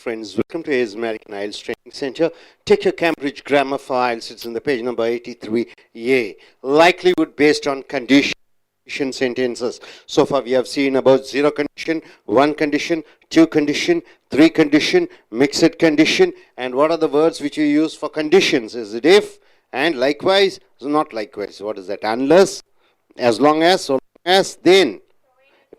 friends, welcome to AIS American IELTS Training Center. Take your Cambridge grammar files, it's in the page number 83A. Likelihood based on condition sentences. So far we have seen about 0 condition, 1 condition, 2 condition, 3 condition, mixed condition, and what are the words which you use for conditions? Is it if, and likewise, not likewise. What is that? Unless, as long as, so long as, then.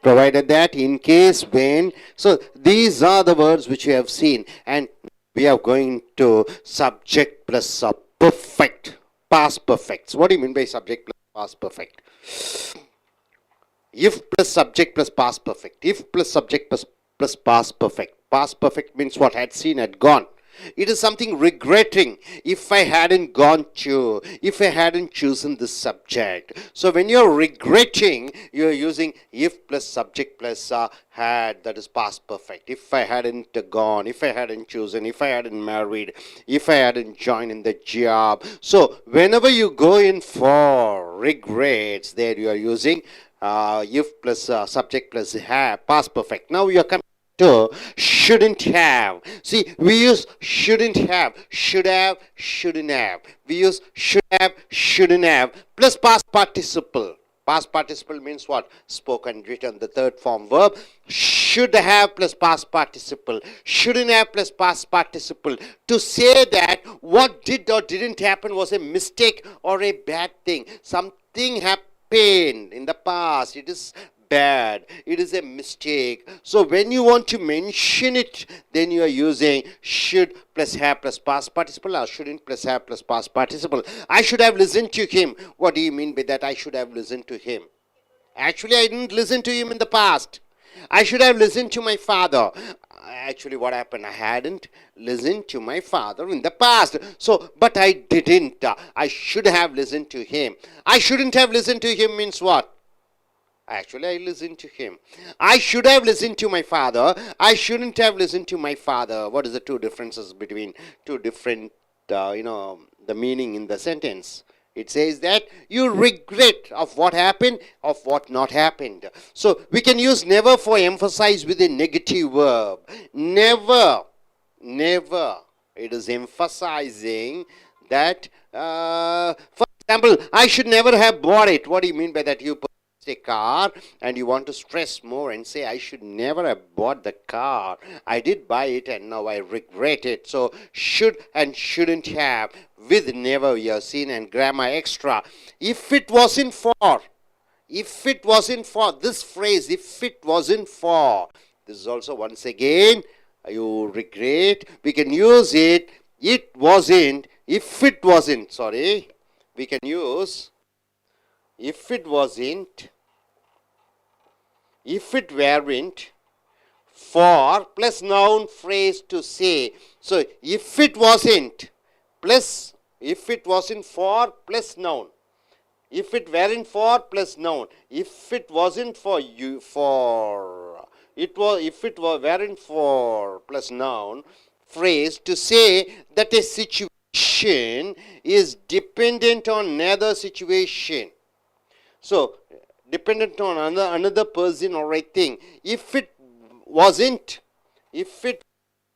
Provided that, in case, when. So these are the words which we have seen, and we are going to subject plus perfect, past perfects. What do you mean by subject plus past perfect? If plus subject plus past perfect. If plus subject plus past perfect. Past perfect means what? Had seen, had gone. It is something regretting. If I hadn't gone to, if I hadn't chosen this subject. So when you're regretting, you're using if plus subject plus had, that is past perfect. If I hadn't gone, if I hadn't chosen, if I hadn't married, if I hadn't joined in the job. So whenever you go in for regrets, there you are using if plus subject plus have, past perfect. Now you are coming to shouldn't have. See, we use shouldn't have, should have, shouldn't have. We use should have, shouldn't have, plus past participle. Past participle means what? Spoken, written, the third form verb. Should have plus past participle. Shouldn't have plus past participle. To say that what did or didn't happen was a mistake or a bad thing. Something happened in the past. It is bad, it is a mistake. So when you want to mention it, then you are using should plus have plus past participle, or shouldn't plus have plus past participle. I should have listened to him. What do you mean by that? I should have listened to him. Actually, I didn't listen to him in the past. I should have listened to my father. Actually, what happened? I hadn't listened to my father in the past. So, but I didn't. I should have listened to him. I shouldn't have listened to him means what? Actually, I listened to him. I should have listened to my father. I shouldn't have listened to my father. What is the two differences between two different, the meaning in the sentence? It says that you regret of what happened, of what not happened. So, we can use never for emphasize with a negative verb. Never, never. It is emphasizing that, for example, I should never have bought it. What do you mean by that? You a car and you want to stress more and say I should never have bought the car. I did buy it and now I regret it. So should and shouldn't have with never you have seen, and grammar extra. If it wasn't for, if it wasn't for this phrase, if it wasn't for, this is also once again you regret. We can use it. It wasn't. If it wasn't, sorry, we can use if it wasn't, if it weren't, for plus noun phrase to say. So, if it wasn't plus, if it wasn't for plus noun. If it weren't for plus noun. If it wasn't for you, for, it was, if it weren't for plus noun phrase to say that a situation is dependent on another situation. So, dependent on another person or a thing. If it wasn't, if it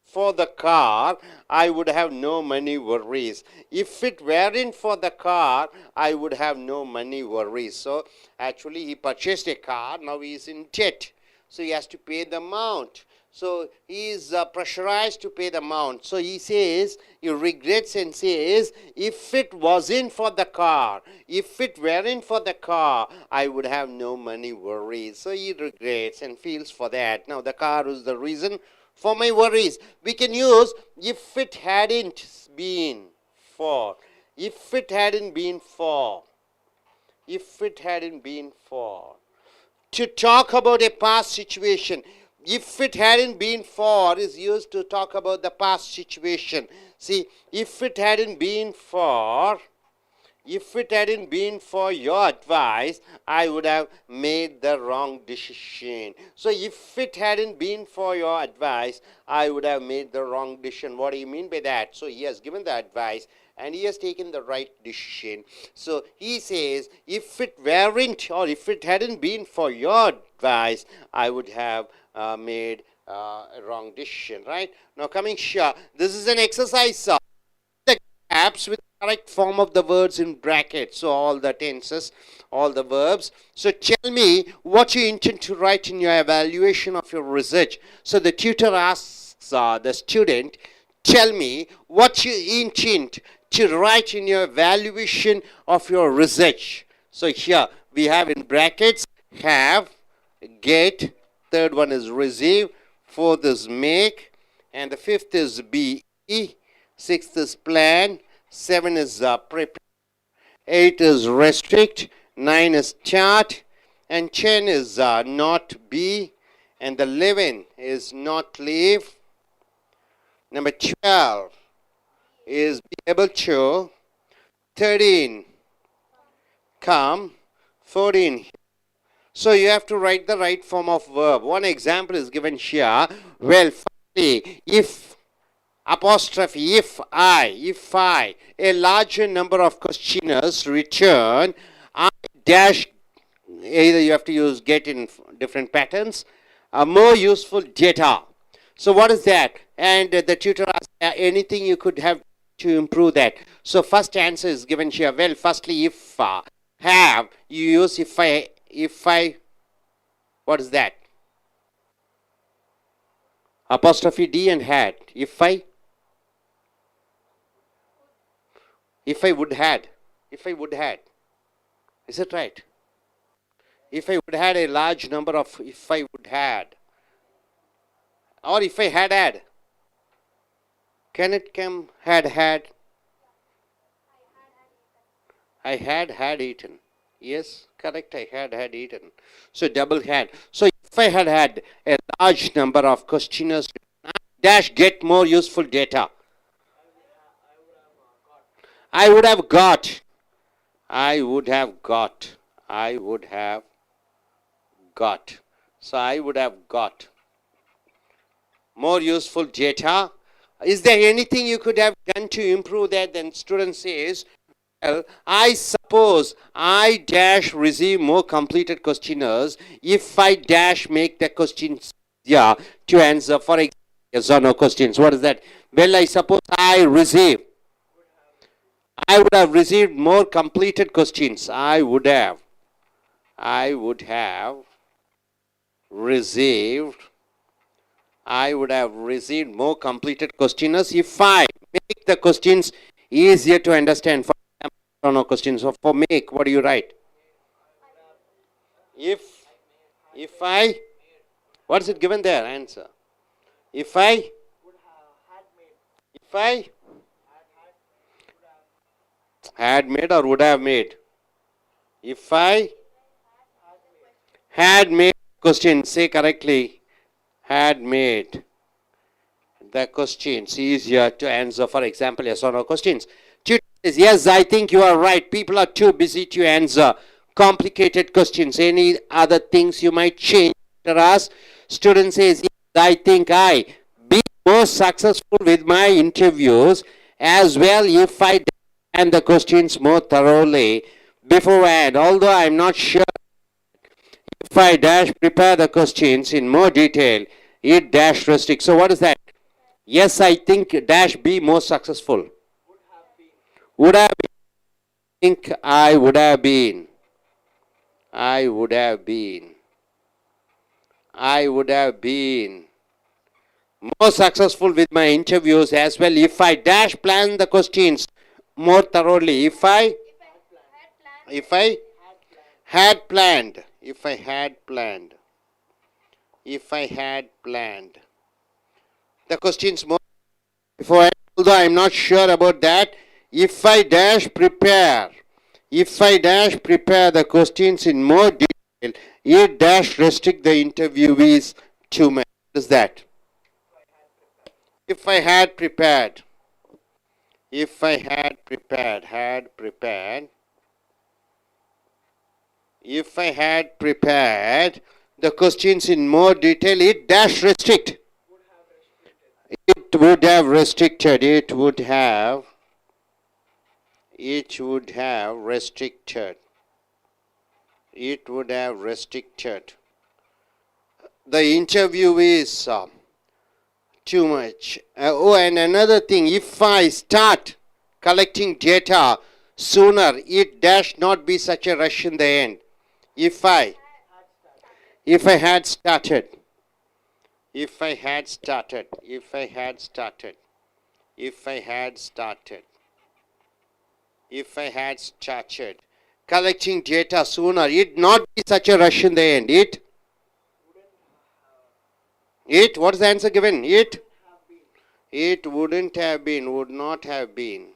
for the car, I would have no money worries. If it weren't for the car, I would have no money worries. So, actually he purchased a car, now he is in debt. So, he has to pay the amount. So, he is pressurized to pay the amount. So, he says, he regrets and says, if it wasn't for the car, if it weren't for the car, I would have no money worries. So, he regrets and feels for that. Now, the car is the reason for my worries. We can use if it hadn't been for. If it hadn't been for. If it hadn't been for. To talk about a past situation. If it hadn't been for is used to talk about the past situation. See, if it hadn't been for, if it hadn't been for your advice, I would have made the wrong decision. So, if it hadn't been for your advice, I would have made the wrong decision. What do you mean by that? So, he has given the advice and he has taken the right decision. So, he says, if it weren't or if it hadn't been for your advice, I would have made A wrong decision, right? Now coming here, this is an exercise. The gaps with the correct form of the words in brackets. So all the tenses, all the verbs. So tell me what you intend to write in your evaluation of your research. So the tutor asks the student, tell me what you intend to write in your evaluation of your research. So here we have in brackets have, get, third one is receive, fourth is make, and the fifth is be, sixth is plan, seven is prepare, eight is restrict, nine is chart, and 10 is not be, and the 11 is not leave. Number 12 is be able to, 13 come, 14. So you have to write the right form of verb. One example is given here. Well, finally, if apostrophe, if I, a larger number of questioners return, I dash, either you have to use get in different patterns, more useful data. So what is that? And the tutor asks anything you could have to improve that. So first answer is given here. Well, firstly, if have, you use if I, what is that? Apostrophe D and had. If I would had. If I would had. Is it right? If I would had a large number of, if I would had. Or if I had had. Can it come had had? I had eaten. Yes, correct. I had eaten. So double had. So if I had had a large number of questioners, dash get more useful data. I would have got. I would have got. I would have got. So I would have got more useful data. Is there anything you could have done to improve that? Then student says, well, I suppose I dash receive more completed questionnaires if I dash make the questions to answer. For example, yes or no questions. What is that? Well, I suppose I would have received more completed questions. I would have received more completed questionnaires if I make the questions easier to understand. For example, no questions. So for make, what do you write? If I, what is it given there? Answer. If I had made or would have made. If I had made question, say correctly. Had made the questions easier to answer. For example, yes or no questions. Tutor says, yes, I think you are right. People are too busy to answer complicated questions. Any other things you might change? Us. Student says, yes, I think I be more successful with my interviews as well if I and the questions more thoroughly beforehand. Although I'm not sure if I dash prepare the questions in more detail, it dash restrict. So what is that? Yes, I think dash be more successful. Would have been. Think I would have been. I would have been. I would have been more successful with my interviews as well if I dash plan the questions more thoroughly. If I had planned. If I had planned. If I had planned the questions more before, although I'm not sure about that. If I dash prepare the questions in more detail, it dash restrict the interviewees to me. What is that? If I had prepared. If I had prepared. If I had prepared the questions in more detail, it dash restrict. It would have restricted. It would have restricted. It would have restricted The interview is too much. And another thing, if I start collecting data sooner, it dash not be such a rush in the end. If I had started, if I had started, if I had started, if I had started, if I had started collecting data sooner, it not be such a rush in the end. What is the answer given? It wouldn't have been, would not have been.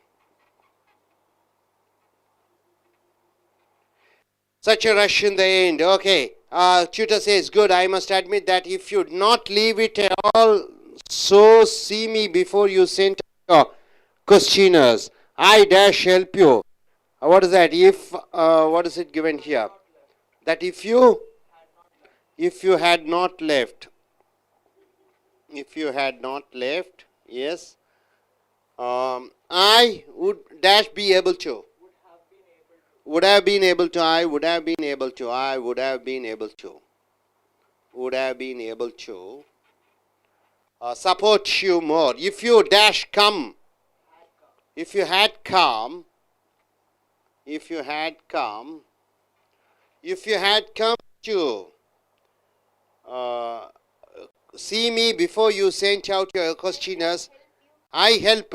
Such a rush in the end. Okay. Tutor says, good. I must admit that if you'd not leave it at all, so see me before you send your questionnaires. I dash help you. What is that? If, what is it given here? That if you had not left, yes, I would dash be able to. Would have been able to, I would have been able to, I would have been able to. Would have been able to support you more. If you dash come, if you had come, if you had come to see me before you sent out your questionnaires, I help.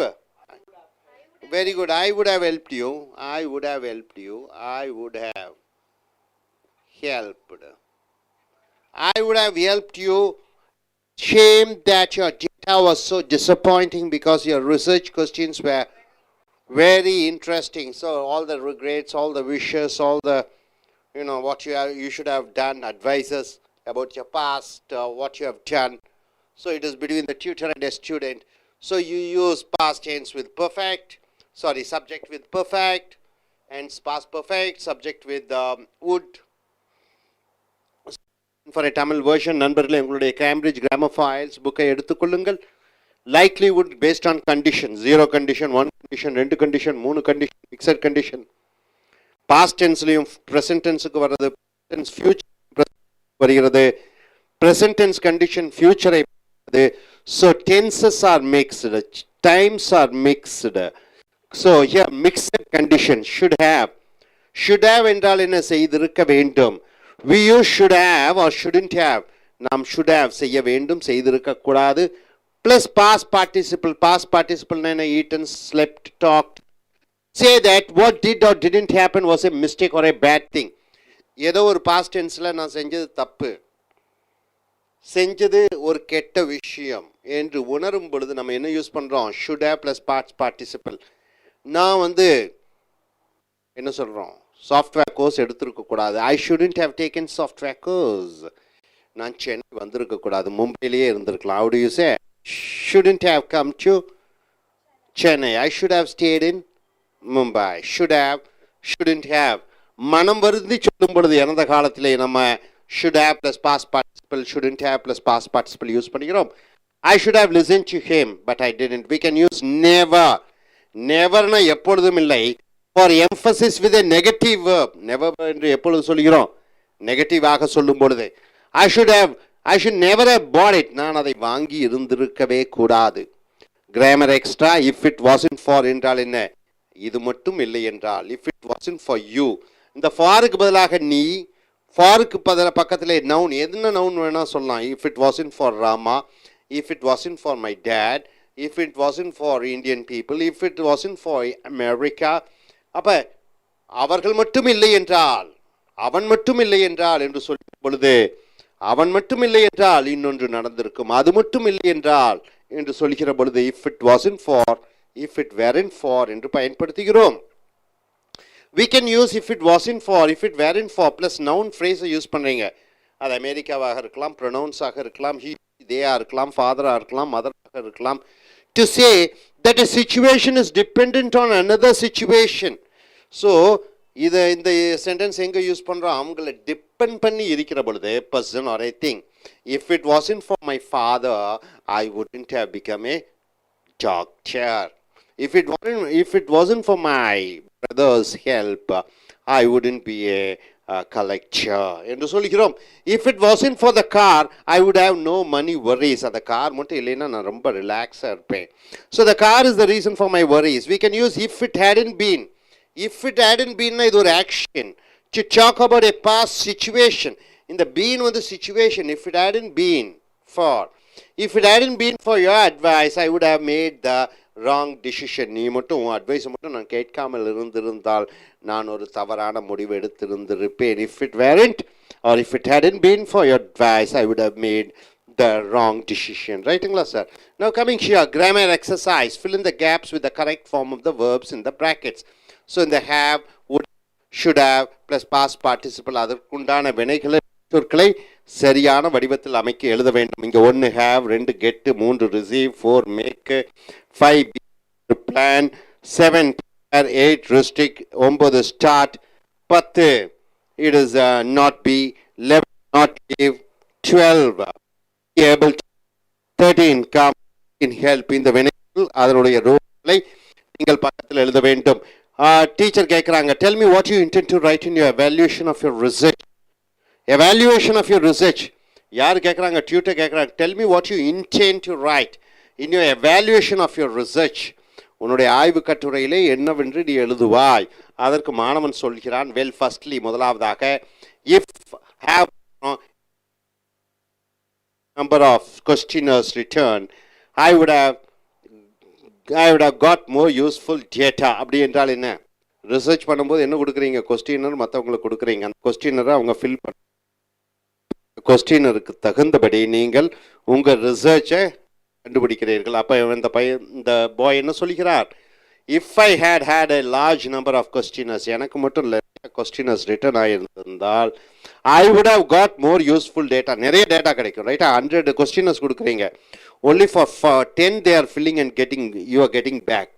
Very good. I would have helped you. I would have helped you. I would have helped. I would have helped you. Shame that your data was so disappointing because your research questions were very interesting. So all the regrets, all the wishes, all the, what you should have done, advices about your past, what you have done. So it is between the tutor and a student. So you use past tense with perfect, subject with perfect, and past perfect, subject with would. For a Tamil version, நண்பர்களே உங்களுடைய Cambridge Grammar Files புக்கை எடுத்துக்கொள்ளுங்கள். Likelihood based on condition, 0 condition, 1 condition, 2 condition, 3 condition, mixed condition. Past tenseலையும் present tenseக்கு வருது, tense future வருகிறது, present tense condition future வருது. So tenses are mixed, times are mixed. So here mixed condition should have என்றால் என்ன செய்திருக்க வேண்டும். We use should have or shouldn't have. நாம் should have செய்ய வேண்டும், செய்திருக்க கூடாது. Plus past participle Naina eaten, slept, talked. Say that what did or didn't happen was a mistake or a bad thing. ஏதோ ஒரு past tenseல நான் செஞ்சது தப்பு, செஞ்சது ஒரு கெட்ட விஷயம் என்று உணரும் பொழுது நம்ம என்ன யூஸ் பண்றோம்? should have plus past participle. நான் என்ன சொல்றோம்? சாஃப்ட்வேர் கோர்ஸ் எடுத்திருக்க கூடாது. I shouldn't have taken software course. நான் சென்னை வந்திருக்க கூடாது, மும்பையிலேயே இருந்திருக்கலாம். How do you say? Shouldn't have come to Chennai. I should have stayed in Mumbai. Should have, shouldn't have. மனம் வருந்தி சொல்லும் பொழுது இறந்த காலத்திலே நம்ம should have plus past participle, shouldn't have plus past participle use பண்ணிக்கிறோம். I should have listened to him, but I didn't. We can use never. Neverனா எப்பொழுதும் இல்லை. For emphasis with a negative verb. Never என்று எப்பொழுது சொல்கிறோம்? Negative ஆக சொல்லும் பொழுது I should never have bought it. நான் அதை வாங்கி இருந்திருக்கவே கூடாது. Grammar extra. If it wasn't for என்றால் என்ன? இது மட்டும் இல்லை என்றால். If it wasn't for you. இந்த forக்கு பதிலாக நீ, forக்கு பக்கத்திலே noun, என்ன noun வேணா சொல்லலாம். If it wasn't for Rama, if it wasn't for my dad, if it wasn't for Indian people, if it wasn't for America. அப்ப அவர்கள் மட்டும் இல்லை என்றால், அவன் மட்டும் இல்லை என்றால் என்று சொல்லும் பொழுது அவன் மட்டும் இல்லை என்றால் இன்னொன்று நடந்திருக்கும். அது மட்டும் இல்லை என்றால் என்று சொல்கிற பொழுது if it wasn't for, if it weren't for என்று பயன்படுத்துகிறோம். We can use if it wasn't for, if it weren't for plus noun phrase use பண்றீங்க. அது அமெரிக்காவாக இருக்கலாம், ப்ரொனவுன்ஸாக இருக்கலாம், he they இருக்கலாம், ஃபாதராக இருக்கலாம், மதராக இருக்கலாம். To say that a situation is dependent on another situation. So இந்த சென்டென்ஸ் எங்க யூஸ் பண்றோம்? அவங்களை டிபெண்ட் பண்ணி இருக்கிற பொழுது person or a thing. If it wasn't for my father, I wouldn't have become a doctor. If it wasn't for my brother's help, I wouldn't be a collector என்று சொல்கிறோம். If it wasn't for the car, I would have no money worries. அந்த car மட்டும் இல்லைன்னா நான் ரொம்ப ரிலாக்ஸாக இருப்பேன். So the car is the reason for my worries. We can use if it hadn't been. If it hadn't been, இது ஒரு action. To talk about a past situation. இந்த been வந்து situation. If it hadn't been for. If it hadn't been for your advice, I would have made the wrong decision. நீ மட்டும் உன் அட்வைஸை மட்டும் நான் கேட்காமல் இருந்திருந்தால் நான் ஒரு தவறான முடிவு எடுத்திருந்திருப்பேன். If it weren't or if it hadn't been for your advice, I would have made the wrong decision. Rightங்களா sir? Now coming here, grammar exercise. Fill in the gaps with the correct form of the verbs in the brackets. So in the have, would, should have plus past participle அதற்குண்டான வினைகளை சொற்களை சரியான வடிவத்தில் அமைக்க எழுத வேண்டும். இங்கே 1 have, 2 get, 3 receive, 4 make, 5 be, plan, 7 prepare, 8 restrict, 9 start, 10 it is not be, 11 not leave, 12 be able to, 13 come in help. இந்த வினைகள் அதனுடைய ரோலை நீங்கள் பக்கத்தில் எழுத வேண்டும். டீச்சர் கேட்குறாங்க, tell me what you intend to write in your evaluation of your research. Evaluation of your research. யார் கேட்குறாங்க? டியூட்டர் கேட்குறாங்க. Tell me what you intend to write in your evaluation of your research. உன்னுடைய ஆய்வு கட்டுரையிலே என்னவென்று நீ எழுதுவாய். அதற்கு மாணவன் சொல்கிறான், well firstly முதலாவதாக if have number of questionnaires returned, I would have got more useful data. அப்படி என்றால் என்ன? ரிசர்ச் பண்ணும்போது என்ன கொடுக்குறீங்க? கொஸ்டினர் மற்றவங்களுக்கு கொடுக்குறீங்க. அந்த கொஸ்டினரை அவங்க ஃபில் பண்ண கொஸ்டினருக்கு தகுந்தபடி நீங்கள் உங்கள் ரிசர்ச்சை கண்டுபிடிக்கிறீர்கள். அப்போ இந்த பாய் என்ன சொல்கிறார்? If I had a large number of questionnaires, எனக்கு மட்டும் கொஸ்டினர்ஸ் ரிட்டர்ன் ஆகியிருந்தால் I would have got more useful data. நிறைய டேட்டா கிடைக்கும். ரைட்டா? 100 கொஸ்டினர்ஸ் கொடுக்குறீங்க. only for 10 they are filling and you are getting back.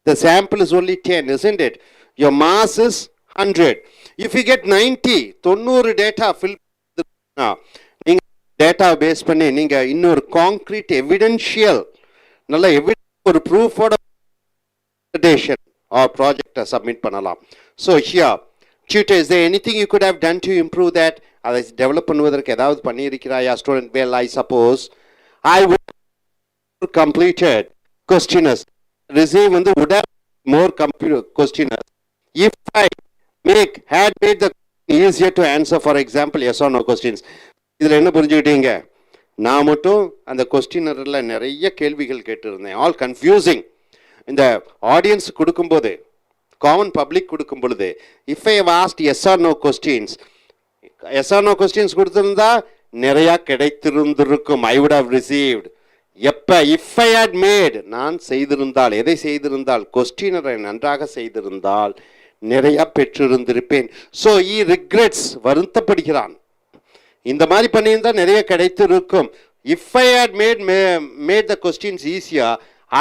The sample is only 10, isn't it? Your mass is 100. If you get 90 data fill, நீங்க data base பண்ணி நீங்க இன்னொரு concrete evidential நல்ல ஒரு ப்ரூஃபோட ஆர் ப்ராஜெக்டை சப்மிட் பண்ணலாம். So here tutor, is there anything you could have done to improve that? அதை develop பண்ணுவதற்கு ஏதாவது பண்ணியிருக்கிறாயா student? well, I suppose I would have completed questionnaires. Receive வந்து would have more questionnaires if I had made the easier to answer, for example yes or no questions. இதில் என்ன புரிஞ்சுக்கிட்டீங்க? நான் மட்டும் அந்த கொஸ்டினரில் நிறைய கேள்விகள் கேட்டிருந்தேன். All confusing. இந்த ஆடியன்ஸ் கொடுக்கும்போது, காமன் பப்ளிக் கொடுக்கும் பொழுது, if I have asked yes or no questions கொடுத்துருந்தா நிறையா கிடைத்திருந்திருக்கும். I would have received. எப்போ? இஃப் ஐ ஹேட் மேட், நான் செய்திருந்தால், எதை செய்திருந்தால்? கொஸ்டினரை நன்றாக செய்திருந்தால் நிறையா பெற்றிருந்திருப்பேன். So he regrets, வருத்தப்படுகிறான். இந்த மாதிரி பண்ணியிருந்தால் நிறைய கிடைத்திருக்கும். If I had made the questions ஈஸியா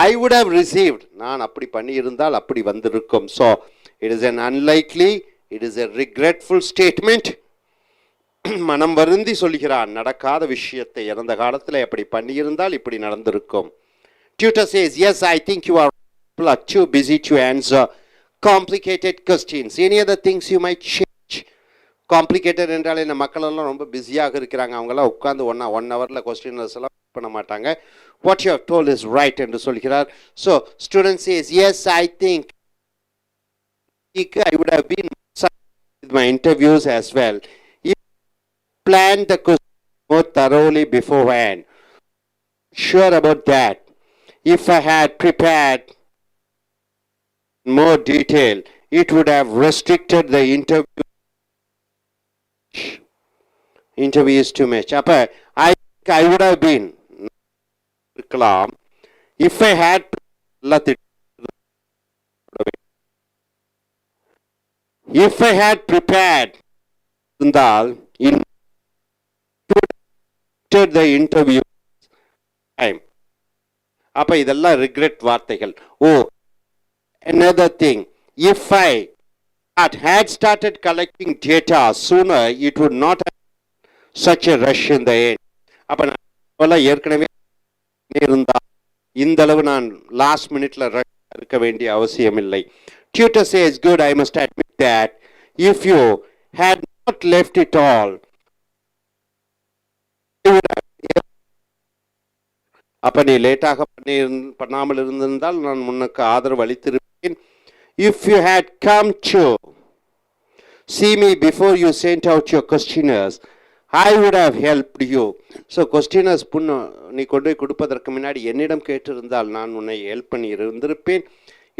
ஐ வுட் ஹவ் ரிசீவ்ட். நான் அப்படி பண்ணியிருந்தால் அப்படி வந்திருக்கும். So it is an unlikely, it is a regretful statement. மனம் வருந்தி சொல்கிறான் நடக்காத விஷயத்தை. இறந்த காலத்தில் எப்படி பண்ணியிருந்தால் இப்படி நடந்திருக்கும். Tutor says, yes, I think you are too busy to answer complicated questions. Any other things you might change? Complicated என்றால் இந்த மக்களெல்லாம் ரொம்ப பிஸியாக இருக்கிறாங்க. அவங்கெல்லாம் உட்காந்து ஒன் ஹவரில் கொஸ்டினர்ஸ் எல்லாம் பண்ண மாட்டாங்க. What you have told is right என்று சொல்கிறார். So student says, yes, I think I would have been with my interviews as well. If I planned the question more thoroughly beforehand. Sure about that. If I had prepared more detail, it would have restricted the interviews too much. அப்ப I would have been இருக்கலாம். If I had prepared இருந்தால் the interview time. அப்ப இதெல்லாம் regret வார்த்தைகள். Another thing, if I had started collecting data sooner, it would not have such a rush in the end. அப்ப நான் ஏற்கனவே இருந்தா இந்த அளவு நான் லாஸ்ட் மினிட்ல இருக்க வேண்டிய அவசியம் இல்லை. Tutor says, good, I must admit that if you had not left it all. அப்ப நீ லேட்டாக பண்ணாமல் இருந்திருந்தால் நான் உனக்கு ஆதரவு அளித்திருப்பேன். If you had come to see me before you sent out your questionnaires, I would have helped you. So questionnaires நீ கொண்டு போய் கொடுப்பதற்கு முன்னாடி என்னிடம் கேட்டிருந்தால் நான் உன்னை ஹெல்ப் பண்ணி இருந்திருப்பேன்.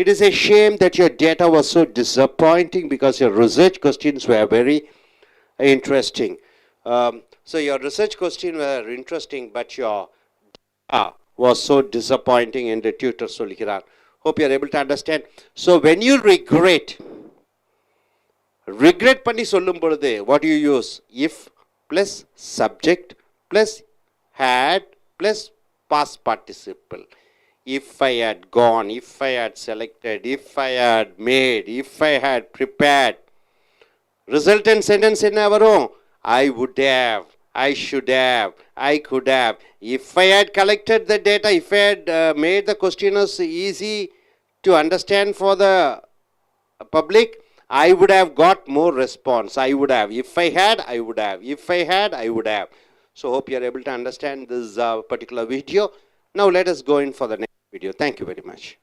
It is a shame that your data was so disappointing because your research questions were very interesting. So your research questions were interesting, but your was so disappointing என்று tutor சொல்கிறார். Hope you are able to understand. So when you regret பண்ணி சொல்லும் பொழுது what do you use? If plus subject plus had plus past participle. If I had gone, if I had selected, if I had made, if I had prepared. Resultant sentence என்ன வரும்? I would have, I should have, I could have. If I had collected the data, if I had made the questionnaires easy to understand for the public, I would have got more response. I would have. If I had, I would have. If I had, I would have. So hope you are able to understand this particular video. Now let us go in for the next video. Thank you very much.